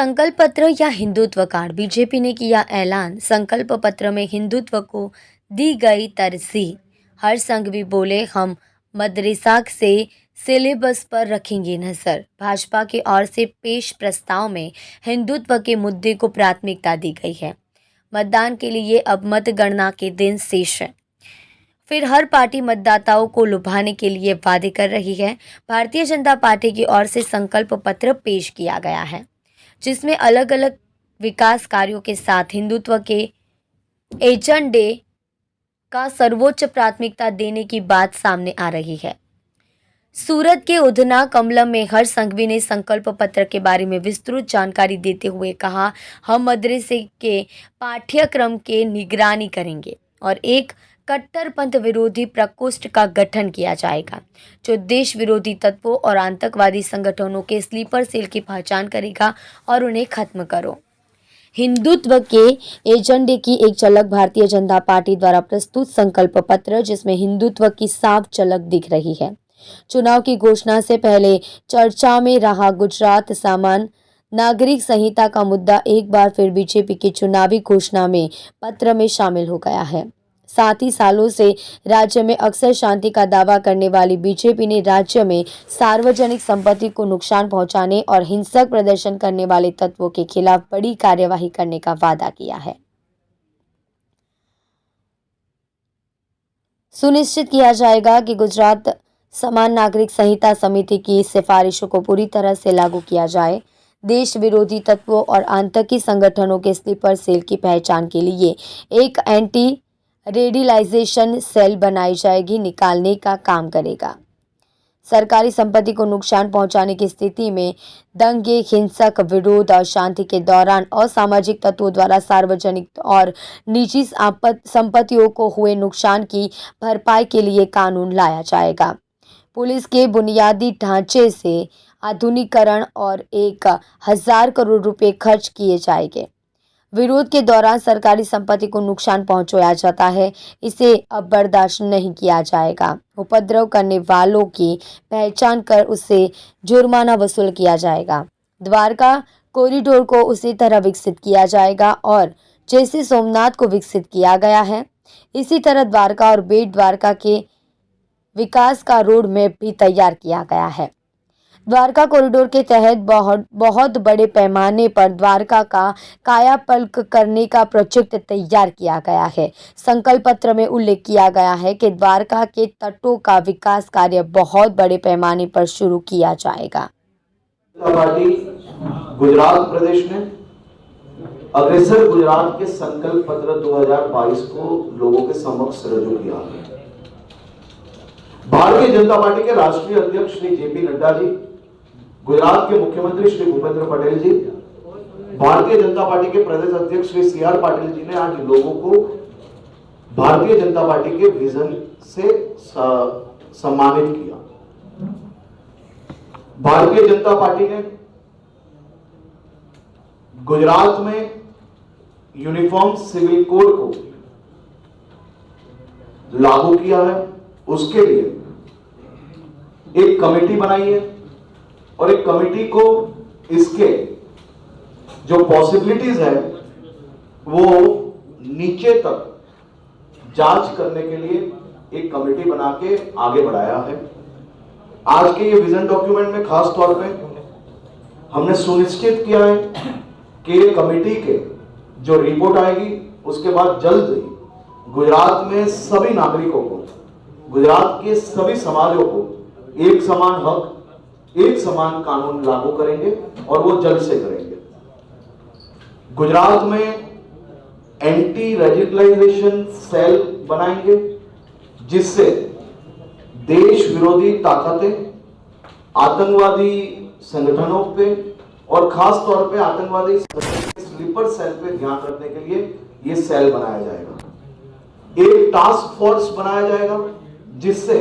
संकल्प पत्र या हिंदुत्व कार्ड। बीजेपी ने किया ऐलान। संकल्प पत्र में हिंदुत्व को दी गई तरजीह। हर्ष संघवी बोले, हम मदरसा से सिलेबस पर रखेंगे नजर। भाजपा की ओर से पेश प्रस्ताव में हिंदुत्व के मुद्दे को प्राथमिकता दी गई है। मतदान के लिए अब मतगणना के दिन शेष है। फिर हर पार्टी मतदाताओं को लुभाने के लिए वादे कर रही है। भारतीय जनता पार्टी की ओर से संकल्प पत्र पेश किया गया है, जिसमें अलग अलग विकास कार्यों के साथ हिंदुत्व के एजेंडे का सर्वोच्च प्राथमिकता देने की बात सामने आ रही है। सूरत के उधना कमलम में हर्ष संघवी ने संकल्प पत्र के बारे में विस्तृत जानकारी देते हुए कहा, हम मदरसे के पाठ्यक्रम के निगरानी करेंगे और एक कट्टरपंथ विरोधी प्रकोष्ठ का गठन किया जाएगा, जो देश विरोधी तत्वों और आतंकवादी संगठनों के स्लीपर सेल की पहचान करेगा और उन्हें खत्म करो। हिंदुत्व के एजेंडे की एक झलक भारतीय जनता पार्टी द्वारा प्रस्तुत संकल्प पत्र, जिसमें हिंदुत्व की साफ झलक दिख रही है। चुनाव की घोषणा से पहले चर्चा में रहा गुजरात सामान्य नागरिक संहिता का मुद्दा एक बार फिर बीजेपी की चुनावी घोषणा में पत्र में शामिल हो गया है। साथ ही सालों से राज्य में अक्सर शांति का दावा करने वाली बीजेपी ने राज्य में सार्वजनिक संपत्ति को नुकसान पहुंचाने और हिंसक प्रदर्शन करने वाले तत्वों के खिलाफ बड़ी कार्यवाही करने का वादा किया है। सुनिश्चित किया जाएगा कि गुजरात समान नागरिक संहिता समिति की सिफारिशों को पूरी तरह से लागू किया जाए। देश विरोधी तत्वों और आतंकी संगठनों के स्लीपर सेल की पहचान के लिए एक एंटी रेडिलाइजेशन सेल बनाई जाएगी, निकालने का काम करेगा। सरकारी संपत्ति को नुकसान पहुंचाने की स्थिति में दंगे, हिंसक विरोध और शांति के दौरान असामाजिक तत्वों द्वारा सार्वजनिक और निजी संपत्तियों को हुए नुकसान की भरपाई के लिए कानून लाया जाएगा। पुलिस के बुनियादी ढांचे से आधुनिकीकरण और 1000 करोड़ रुपए खर्च किए जाएंगे। विरोध के दौरान सरकारी संपत्ति को नुकसान पहुंचाया जाता है, इसे अब बर्दाश्त नहीं किया जाएगा। उपद्रव करने वालों की पहचान कर उससे जुर्माना वसूल किया जाएगा। द्वारका कॉरिडोर को उसी तरह विकसित किया जाएगा और जैसे सोमनाथ को विकसित किया गया है, इसी तरह द्वारका और बेट द्वारका के विकास का रोड मैप भी तैयार किया गया है। द्वारका कॉरिडोर के तहत बहुत बड़े पैमाने पर द्वारका का कायापलट करने का प्रोजेक्ट तैयार किया गया है। संकल्प पत्र में उल्लेख किया गया है कि द्वारका के तटों का विकास कार्य बहुत बड़े पैमाने पर शुरू किया जाएगा। पार्टी गुजरात प्रदेश ने अग्रसर गुजरात के संकल्प पत्र 2022 को लोगों के समक्ष रजू किया है। भारतीय जनता पार्टी के राष्ट्रीय अध्यक्ष श्री जेपी नड्डा जी, गुजरात के मुख्यमंत्री श्री भूपेंद्र पटेल जी, भारतीय जनता पार्टी के प्रदेश अध्यक्ष श्री CR पाटिल जी ने आज लोगों को भारतीय जनता पार्टी के विजन से सम्मानित किया। भारतीय जनता पार्टी ने गुजरात में यूनिफॉर्म सिविल कोड को लागू किया है। उसके लिए एक कमेटी बनाई है और एक कमेटी को इसके जो पॉसिबिलिटीज है वो नीचे तक जांच करने के लिए एक कमेटी बना के आगे बढ़ाया है। आज के ये विजन डॉक्यूमेंट में खास तौर पे हमने सुनिश्चित किया है कि ये कमेटी के जो रिपोर्ट आएगी उसके बाद जल्द ही गुजरात में सभी नागरिकों को, गुजरात के सभी समाजों को एक समान हक, एक समान कानून लागू करेंगे और वो जल्द से करेंगे। गुजरात में एंटी रेडिकलाइजेशन सेल बनाएंगे, जिससे देश विरोधी ताकतें आतंकवादी संगठनों पे और खास तौर पे आतंकवादी स्लीपर सेल पे ध्यान रखने के लिए ये सेल बनाया जाएगा। एक टास्क फोर्स बनाया जाएगा, जिससे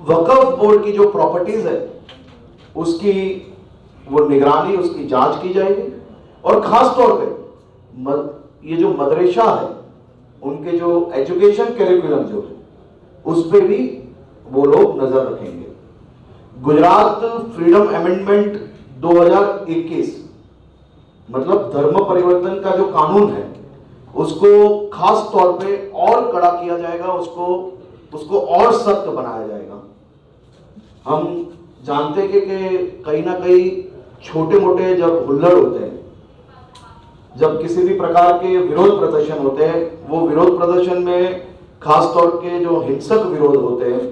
वक्फ बोर्ड की जो प्रॉपर्टीज है उसकी वो निगरानी, उसकी जांच की जाएगी और खास तौर पे ये जो मदरसा है उनके जो एजुकेशन करिकुलम जो है उस पर भी वो लोग नजर रखेंगे। गुजरात फ्रीडम अमेंडमेंट 2021 मतलब धर्म परिवर्तन का जो कानून है उसको खास तौर पे और कड़ा किया जाएगा, उसको और सख्त बनाया जाएगा। हम जानते हैं कि कहीं ना कहीं छोटे मोटे जब हुल्लड़ होते हैं, जब किसी भी प्रकार के विरोध प्रदर्शन होते हैं, वो विरोध प्रदर्शन में खास तौर के जो हिंसक विरोध होते हैं,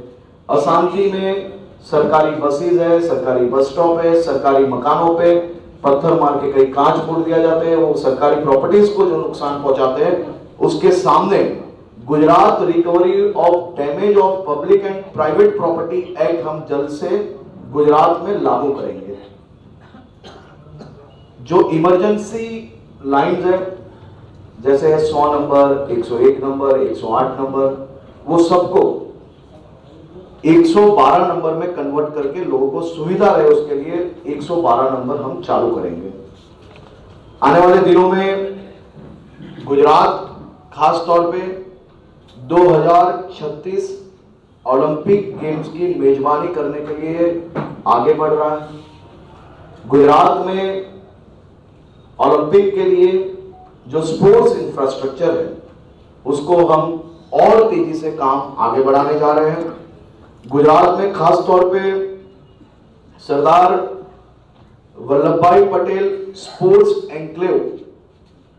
अशांति में सरकारी बसेज है, सरकारी बस स्टॉप है, सरकारी मकानों पे पत्थर मार के कई कांच फोड़ दिया जाते हैं, वो सरकारी प्रॉपर्टीज को जो नुकसान पहुंचाते हैं, उसके सामने Gujarat recovery of damage of public and private property act हम जल्द से गुजरात में लागू करेंगे। जो इमरजेंसी लाइन्स है जैसे 100 नंबर, 101 नंबर, 108 नंबर, वो सबको 112 नंबर में कन्वर्ट करके लोगों को सुविधा रहे उसके लिए 112 नंबर हम चालू करेंगे। आने वाले दिनों में गुजरात खास तौर पे 2036 ओलंपिक गेम्स की मेजबानी करने के लिए आगे बढ़ रहा है। गुजरात में ओलंपिक के लिए जो स्पोर्ट्स इंफ्रास्ट्रक्चर है उसको हम और तेजी से काम आगे बढ़ाने जा रहे हैं। गुजरात में खास तौर पे सरदार वल्लभ भाई पटेल स्पोर्ट्स एन्क्लेव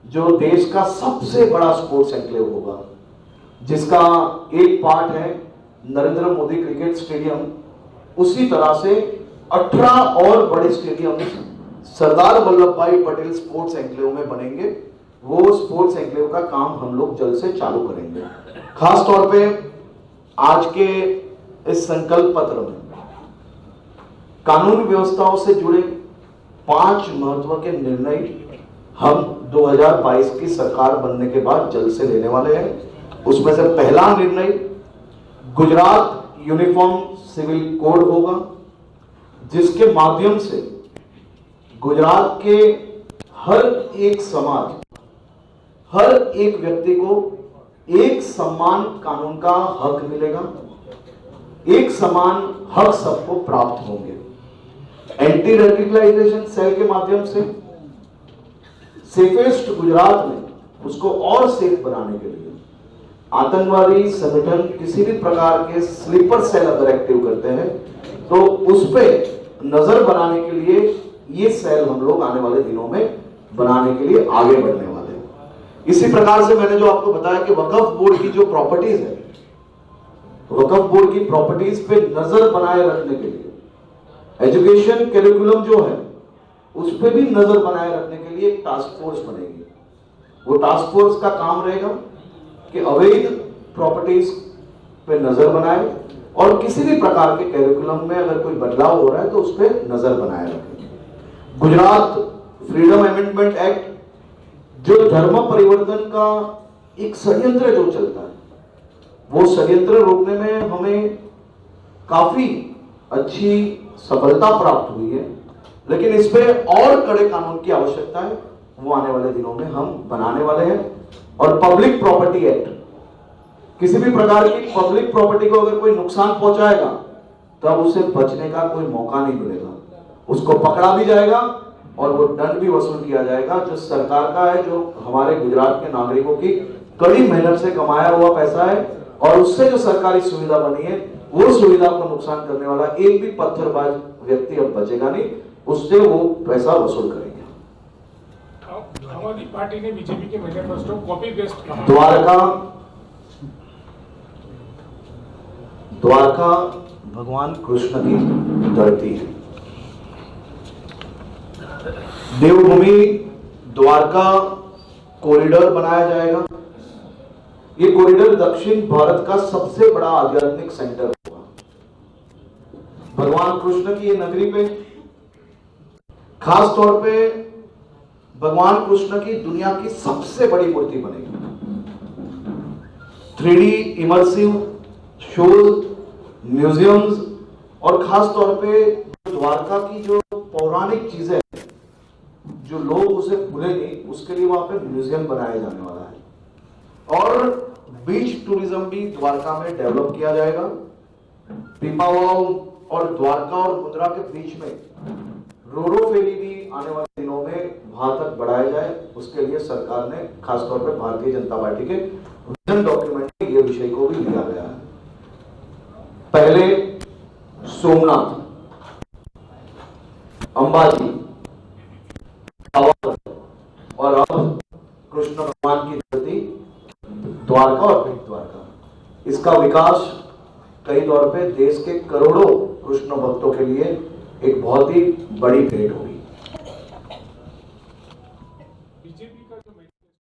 जो देश का सबसे बड़ा स्पोर्ट्स एन्क्लेव होगा, जिसका एक पार्ट है नरेंद्र मोदी क्रिकेट स्टेडियम, उसी तरह से 18 और बड़े स्टेडियम सरदार वल्लभ भाई पटेल स्पोर्ट्स एन्क्लेव में बनेंगे। वो स्पोर्ट्स एन्क्लेव का काम हम लोग जल्द से चालू करेंगे। खास तौर पे आज के इस संकल्प पत्र में कानून व्यवस्थाओं से जुड़े 5 महत्व के निर्णय हम 2022 की सरकार बनने के बाद जल्द से लेने वाले हैं। उसमें से पहला निर्णय गुजरात यूनिफॉर्म सिविल कोड होगा, जिसके माध्यम से गुजरात के हर एक समाज, हर एक व्यक्ति को एक समान कानून का हक मिलेगा, एक समान हक सबको प्राप्त होंगे। एंटी रेडिकलाइजेशन सेल के माध्यम से सेफेस्ट गुजरात में उसको और सेफ बनाने के लिए आतंकवादी संगठन किसी भी प्रकार के स्लीपर सेल अगर एक्टिव करते हैं तो उस पर नजर बनाने के लिए ये सेल हम लोग आने वाले दिनों में बनाने के लिए आगे बढ़ने वाले हैं। इसी प्रकार से मैंने जो आपको बताया कि वक्फ बोर्ड की जो प्रॉपर्टीज है, वक्फ बोर्ड की प्रॉपर्टीज पे नजर बनाए रखने के लिए एजुकेशन करिकुलम जो है उस पे भी नजर बनाए रखने के लिए एक टास्क फोर्स बनेगी। वो टास्क फोर्स का काम रहेगा कि अवैध प्रॉपर्टीज पे नजर बनाए और किसी भी प्रकार के करिकुलम में अगर कोई बदलाव हो रहा है तो उस पर नजर बनाए रखें। गुजरात फ्रीडम अमेंडमेंट एक्ट जो धर्म परिवर्तन का एक षड्यंत्र जो चलता है, वो षड्यंत्र रोकने में हमें काफी अच्छी सफलता प्राप्त हुई है, लेकिन इस पे और कड़े कानून की आवश्यकता है, वो आने वाले दिनों में हम बनाने वाले हैं। और पब्लिक प्रॉपर्टी एक्ट, किसी भी प्रकार की पब्लिक प्रॉपर्टी को अगर कोई नुकसान पहुंचाएगा तब उसे बचने का कोई मौका नहीं मिलेगा, उसको पकड़ा भी जाएगा और वो दंड भी वसूल किया जाएगा। जो सरकार का है, जो हमारे गुजरात के नागरिकों की कड़ी मेहनत से कमाया हुआ पैसा है और उससे जो सरकारी सुविधा बनी है, वो सुविधा को नुकसान करने वाला एक भी पत्थरबाज व्यक्ति अब बचेगा नहीं, उससे वो पैसा वसूल करेंगे। आम आदमी पार्टी ने बीजेपी के मैनिफेस्टो कॉपी पेस्ट कहा। द्वारका भगवान कृष्ण की धरती है। देवभूमि द्वारका कॉरिडोर बनाया जाएगा। ये कॉरिडोर दक्षिण भारत का सबसे बड़ा आध्यात्मिक सेंटर होगा। भगवान कृष्ण की ये नगरी पे खास तौर पे भगवान कृष्ण की दुनिया की सबसे बड़ी मूर्ति बनेगी। 3D इमर्सिव शोज, म्यूजियम्स और खास तौर पे द्वारका की जो पौराणिक चीजें हैं, जो लोग उसे भूलेंगे, उसके लिए वहां पे म्यूजियम बनाया जाने वाला है। और बीच टूरिज्म भी द्वारका में डेवलप किया जाएगा। पीपावाव और द्वारका और मुंद्रा के बीच में रोरो फेरी उसके लिए सरकार ने खासतौर पर भारतीय जनता पार्टी के विजन डॉक्यूमेंट में ये विषय को भी लिया गया है। पहले सोमनाथ, अंबाजी और अब कृष्ण भगवान की धरती द्वारका और बेट द्वारका, इसका विकास कई तौर पे देश के करोड़ों कृष्ण भक्तों के लिए एक बहुत ही बड़ी भेंट होगी।